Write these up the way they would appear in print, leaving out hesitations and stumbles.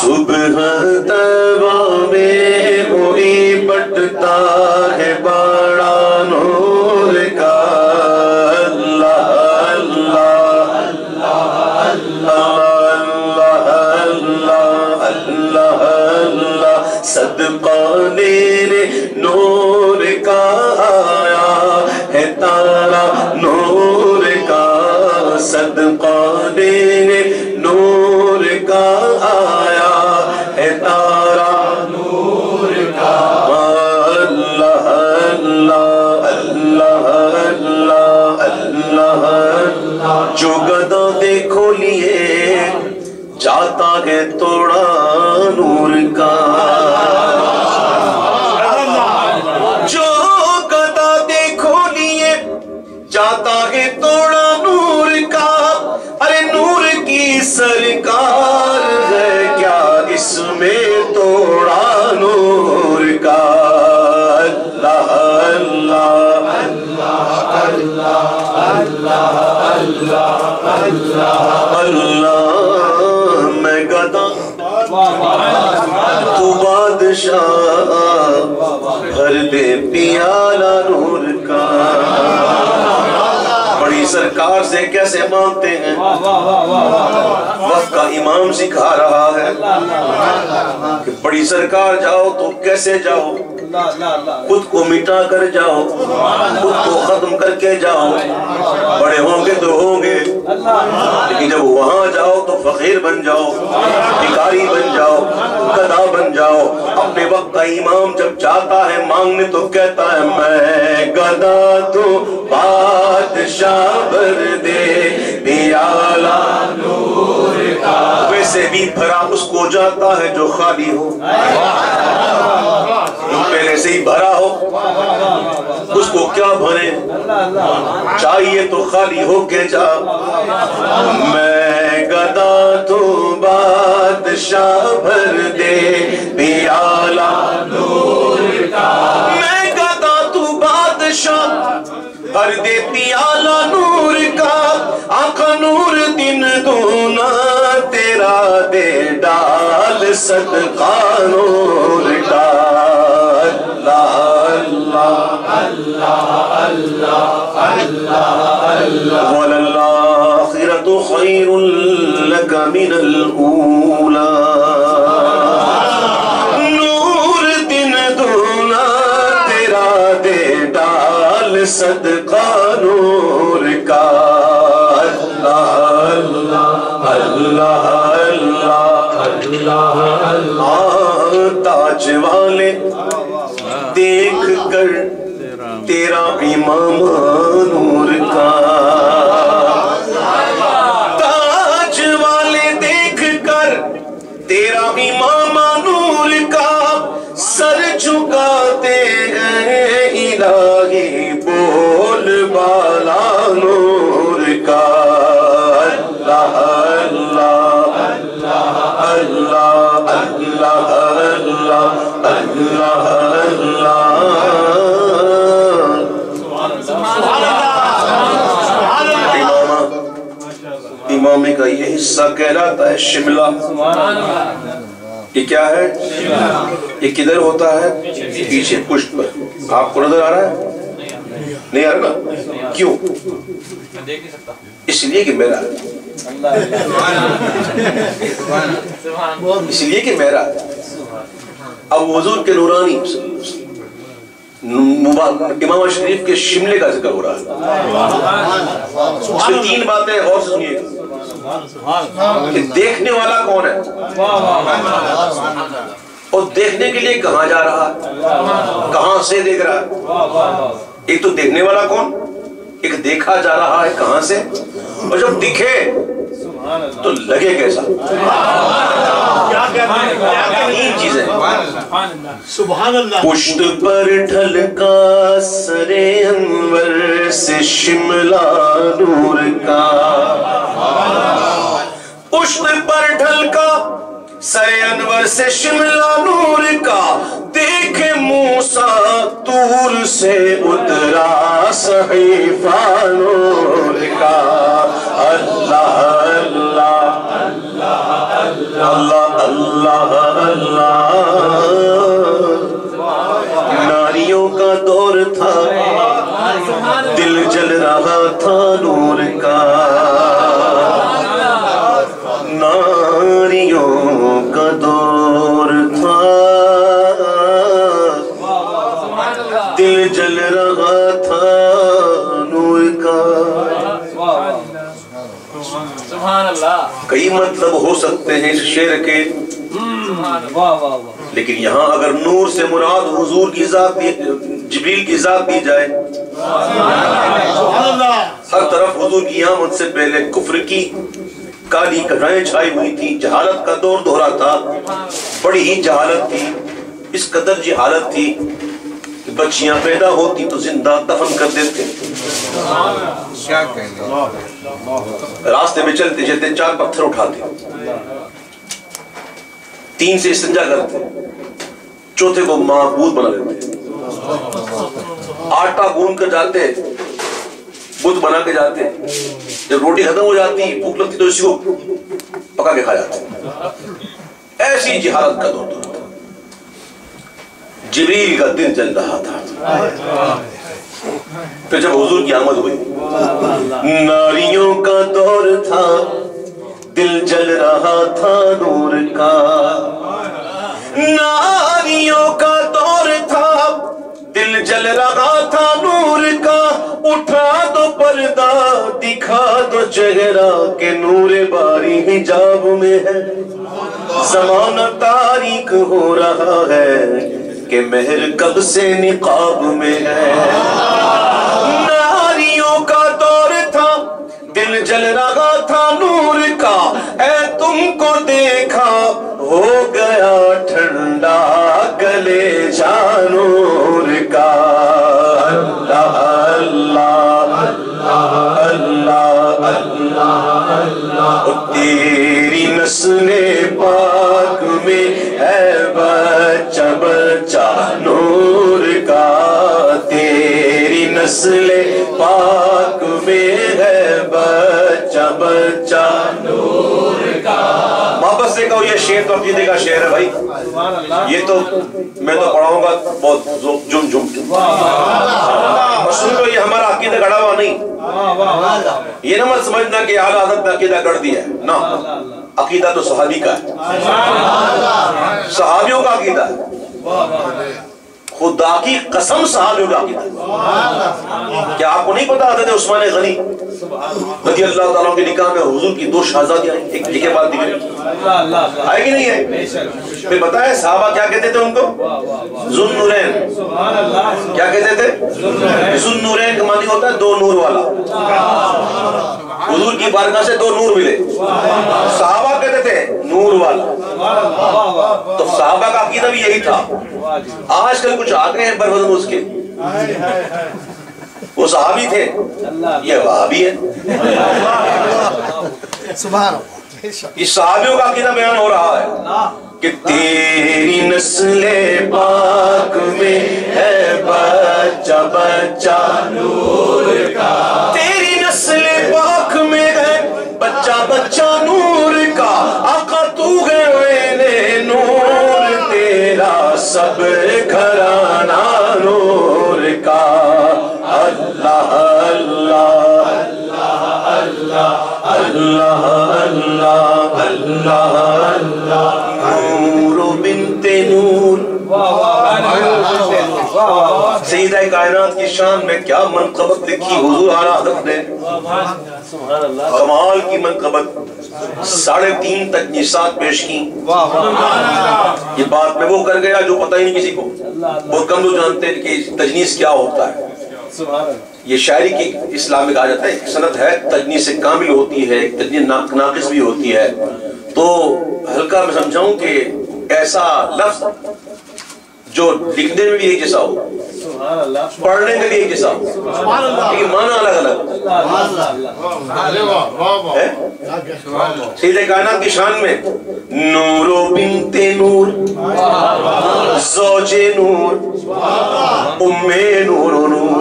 صبح طیبہ میں وہی بٹتا ہے بڑا نور کا اللہ اللہ اللہ اللہ اللہ اللہ صدقہ میرے نور کا آیا ہے تارا نور کا صدقہ میرے نور کا آیا ہے تارا نور کا اللہ اللہ اللہ اللہ اللہ اللہ جو گدا دیکھو لیے جاتا ہے توڑا نور کا جو گدا دیکھو لیے جاتا ہے توڑا نور کا ارے نور کی سرکار ہے کیا اس میں توڑا نور کا اللہ اللہ اللہ اللہ اللہ اللہ اللہ میں گدا تو بادشاہ بھر دے پیالہ نور کا بڑی سرکار سے کیسے مانگتے ہیں وقت کا امام سکھا رہا ہے کہ بڑی سرکار جاؤ تو کیسے جاؤ خود کو مٹا کر جاؤ خود کو ختم کر کے جاؤ بڑے ہوں گے تو ہوں گے لیکن جب وہاں جاؤ تو فقیر بن جاؤ بھکاری بن جاؤ گدھا بن جاؤ اپنے وقت کا امام جب جاتا ہے مانگنے تو کہتا ہے میں گدھا تو بادشاہ بھر دے پیالہ نور کا ویسے بھی بھرا اس کو جاتا ہے جو خالی ہو پہلے سے ہی بھرا ہو اس کو کیا بھرے چاہیے تو خالی ہو کے جا میں گدا تو بادشاہ بھر دے پیالہ نور کا میں گدا تو بادشاہ بھر دے پیالہ نور کا آقا نور دن دونا تیرا دے ڈال صدقہ نور کا وَلَلْآخِرَةُ خَيْرٌ لَكَ مِنَ الْأُولَى نور دن دونا تیرا دے ڈال صدقہ نور کا اللہ اللہ اللہ اللہ تاج والے دیکھ کر تیرا امام نور کا تاج والے دیکھ کر تیرا امام نور کا سر جھکاتے ہیں الہی بول بالا نور کا اللہ اللہ اللہ اللہ اللہ اللہ امامے کا یہ حصہ کہلاتا ہے شملہ یہ کیا ہے یہ کدھر ہوتا ہے پیچھے پشت پر آپ کو نظر آ رہا ہے نہیں آ رہا نا کیوں اس لیے کہ میرا اس لیے کہ میرا اب حضور کے نورانی امام شریف کے شملے کا ذکر ہو رہا ہے اس میں تین باتیں اور سنیے کہ دیکھنے والا کون ہے اور دیکھنے کے لیے کہاں جا رہا ہے کہاں سے دیکھ رہا ہے ایک تو دیکھنے والا کون ایک دیکھا جا رہا ہے کہاں سے اور جب دکھے تو لگے کیسا تین چیزیں پشت پر ڈھلکا سر انور سے شملہ نور کا پشت پر ڈھلکا سر انور سے شملہ نور کا دیکھے موسیٰ طور سے اترا صحیفہ نور کا اللہ اللہ اللہ اللہ اللہ اللہ ناریوں کا دور تھا دل جل رہا تھا نور کا ناریوں کا دور تھا دل جل رہا تھا نور کا کئی مطلب ہو سکتے ہیں اس شعر کے لیکن یہاں اگر نور سے مراد حضور کی ذات جبریل کی ذات دی جائے ہر طرف حضور کی آمد سے پہلے کفر کی کالی گھٹائیں چھائی ہوئی تھی جہالت کا دور دہرا تھا بڑی ہی جہالت تھی اس قدر جہالت تھی کہ بچیاں پیدا ہوتی تو زندہ دفن کر دیتے راستے میں چلتے چلتے 4 پتھر اٹھاتے 3 سے استنجا کرتے چوتھے کو معبود بنا لیتے آٹا گون کر جاتے بت بنا کے جاتے جب روٹی ختم ہو جاتی بھوک لگتی تو اسی کو پکا کے کھا جاتے ایسی جہالت کا دور تھا جبریل کا دل جل رہا تھا پھر جب حضور کی آمد ہوئی ناریوں کا دور تھا دل جل رہا تھا نور کا ناریوں کا دور تھا دل جل رہا تھا نور کا اٹھا دو پردہ دکھا دو چہرہ کہ نور باری حجاب میں ہے زمانہ تاریک ہو رہا ہے کہ مہر کب سے نقاب میں ہے ناریوں کا دور تھا دل جل رہا تھا نور کا اے تم کو دیکھا ہو گیا ٹھنڈا گلے جا نور کا اللہ اللہ اللہ اللہ اللہ تیری نسل پاک میں ہے بچہ بچہ نور کا تیری نسل پاک میں ہے بچہ بچہ نور کا واپس سے کہو یہ شعر تو عقیدے کا شعر ہے بھائی یہ تو میں تو پڑھاؤں گا بہت جم جم سن لو یہ ہمارا عقیدہ گڑا ہوا نہیں یہ نہ مت سمجھنا کہ اعلیٰ حضرت نے عقیدہ گڑھ دیا ہے نا عقیدہ تو صحابی کا ہے صحابیوں کا عقیدہ ہے خدا کی قسم صحابیوں کا عقیدہ ہے کیا آپ کو نہیں پتا حضرت عثمان غنی رضی اللہ تعالیٰ کے نکاح میں حضور کی 2 شہزادیاں آئیں ایک کے بعد دیگر آئے کہ نہیں ہے پھر بتائیں صحابہ کیا کہتے تھے ان کو ذو النورین کیا کہتے تھے ذو النورین کا معنی ہوتا ہے 2 نور والا حضور کی بارگاہ سے 2 نور ملے صحابہ کہتے تھے نور والا تو صحابہ کا عقیدہ بھی یہی تھا آج کل کچھ آگے ہیں بربدن اس کے وہ صحابی تھے یہ وہابی ہے یہ صحابیوں کا عقیدہ بیان ہو رہا ہے کہ تیری نسل پاک میں ہے بچہ بچہ نور کا تیری نسل پاک میں ہے بچہ بچہ نور کا آقا تو ہے نور تیرا سب گھرانہ نور کا اللہ اللہ اللہ اللہ اللہ اللہ اللہ نور بنت نور سیدہ کائنات کی شان میں کیا منقبت لکھی حضور اعلیٰ حضرت نے کمال کی منقبت 3.5 تجنیسات پیش کی یہ بات میں وہ کر گیا جو پتہ ہی نہیں کسی کو بہت کم لوگ جانتے ہیں کہ تجنیس کیا ہوتا ہے یہ شاعری کی اسلام میں کہا جاتا ہے ایک سند ہے تجنیس کامل ہوتی ہے ایک تجنیس ناقص بھی ہوتی ہے تو ہلکا میں سمجھاؤں کہ ایسا لفظ جو لکھنے میں بھی ایک جیسا ہو پڑھنے میں بھی ایک جیسا ہو لیکن معنی الگ الگ ہے سیدہ کائنات کی شان میں نور و بنت نور زوج نور ام نور و نور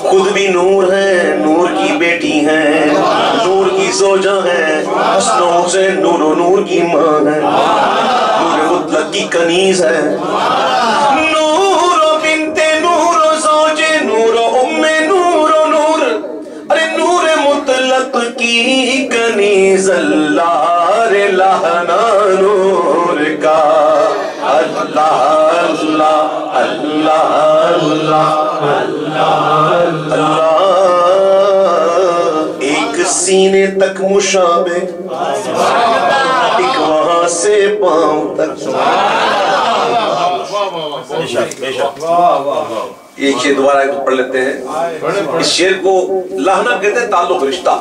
خود بھی نور ہے نور کی بیٹی ہے نور کی کی زوجہ ہیں، حسن و حسین نور و نور کی ماں ہے، نور مطلق کی کنیز ہے، نور و بنت نور و زوج نور و ام نور و نور، ارے نور مطلق کی کنیز اللہ رے لہنا نور کا، اللہ اللہ اللہ اللہ اللہ، ایک سینے تک مشابہ، ایک وہاں سے پاؤں تک۔ یہ شعر دوبارہ پڑھ لیتے ہیں۔ اس شعر کو لاہنا کہتے ہیں، تعلق رشتہ،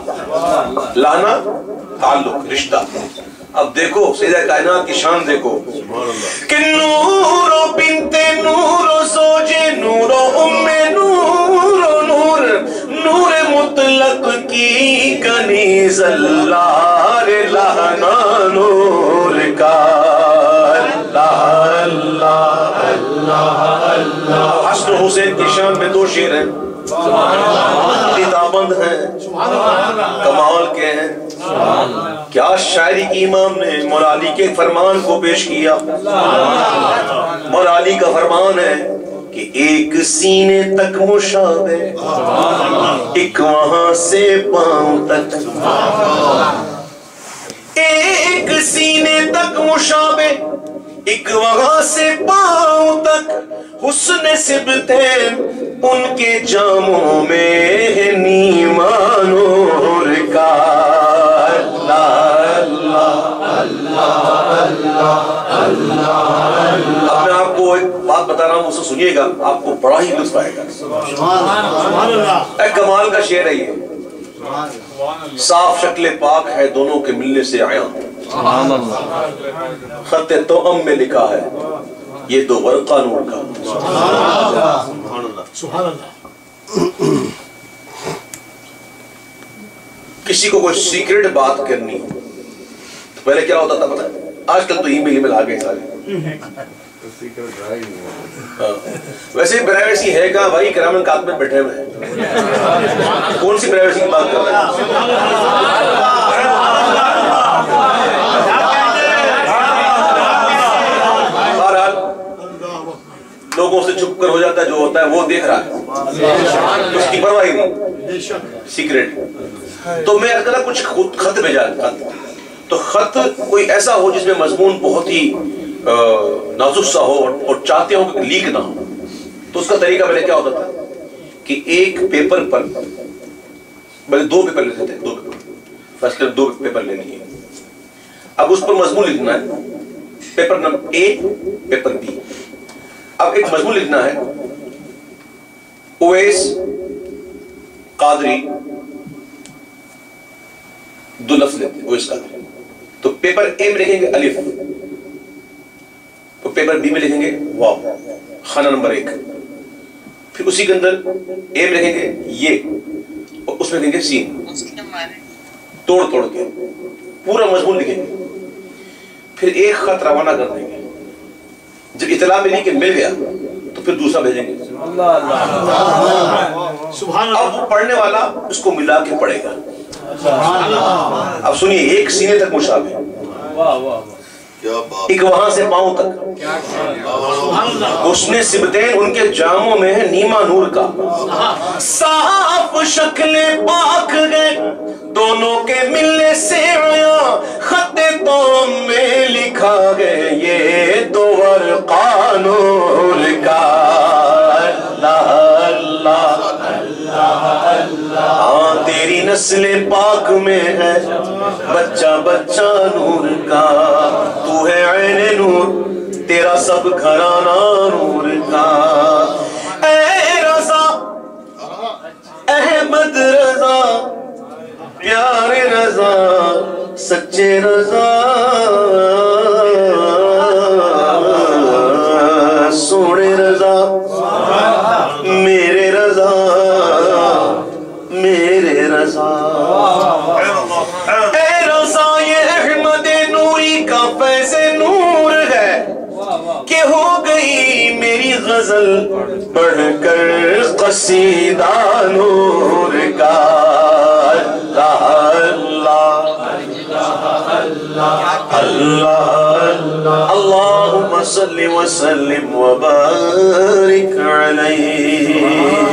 لاہنا تعلق رشتہ۔ اب دیکھو سیدہ کائنات کی شان دیکھو کہ نور و بنت نور و زوج نور و ام نور و نور، نور مطلق کی کنیز اللہ رے لہنا نور کا، اللہ اللہ اللہ اللہ۔ حسن حسین کی شان میں دو شعر ہیں، کتابند ہیں، کمال کے ہیں۔ کیا شاعری کی امام نے مولا علی کے فرمان کو پیش کیا۔ مولا علی کا فرمان ہے کہ ایک سینے تک مشابہ، ایک وہاں سے پاؤں تک، ایک سینے تک مشابہ، ایک وہاں سے پاؤں تک، حسن سبتین ان کے جاموں میں ہے نیما نور کا، اللہ اللہ اللہ اللہ۔ اب میں آپ کو ایک بات بتا رہا ہوں، اسے سنیے گا، آپ کو بڑا ہی لطف آئے گا۔ ایک کمال کا شعر ہے یہ، صاف شکل پاک ہے دونوں کے ملنے سے عیاں، خط توأم میں لکھا ہے یہ دو ورقہ نور کا۔ سبحان اللہ۔ کسی کو کوئی سیکرٹ بات کرنی ہو تو پہلے کیا ہوتا تھا پتہ ہے؟ آج کل تو ای میل آ گئے سارے، ویسے پرائیویسی ہے کہاں بھائی، کرامن کاتب میں بیٹھے ہوئے ہیں، کون سی پرائیویسی کی بات کر رہے ہیں؟ لوگوں سے چھپ کر ہو جاتا ہے، جو ہوتا ہے وہ دیکھ رہا ہے، اس کی پرواہ نہیں، سیکریٹ۔ تو میں اگر کچھ خط بھیجا، تو خط کوئی ایسا ہو جس میں مضمون بہت ہی نازک سا ہو اور چاہتے ہو کہ لیک نہ ہو، تو اس کا طریقہ پہلے کیا ہوتا تھا کہ ایک پیپر پر بلکہ دو پیپر لیتے تھے، دو پیپر، فرسٹ دو پیپر لے لیے، اب اس پر مضمون لکھنا ہے، paper number A, paper B. اب ایک مضمون لکھنا ہے اویس قادری، دو لفظ لیتے ہیں اویس قادری، تو پیپر اے میں لکھیں گے الف، تو پیپر بی میں لکھیں گے واو، خانہ نمبر 1، پھر اسی کے اندر اے میں لکھیں گے یہ، اور اس میں لکھیں گے سین، توڑ توڑ کے پورا مضمون لکھیں گے، پھر ایک خط روانہ کر دیں گے، جب اطلاع ملی کہ مل گیا تو پھر دوسرا بھیجیں گے۔ اب پڑھنے والا اس کو ملا کے پڑھے گا۔ اب سنیے، ایک سینے تک مشابہ، ایک وہاں سے پاؤں تک، حسن سبتین ان کے جاموں میں ہے نیما نور کا، صاف شکل پاک گئے دونوں کے ملنے سے عیاں، خط توأم میں لکھا گئے یہ دو ورقہ نور کا، اللہ اللہ اللہ۔ ہاں تیری نسل پاک میں ہے بچہ بچہ نور کا، تو ہے عین نور تیرا سب گھرانہ نور کا، اے رضا احمد رضا پیارے رضا سچے رضا، سونے رضا میرے رضا میرے رضا، اے رضا یہ احمد نوری کا فیض نور ہے کہ ہو گئی میری غزل پڑھ کر قصیدہ نور کا، اللہ اللہ اللہم صلی وسلم وبارک علیہ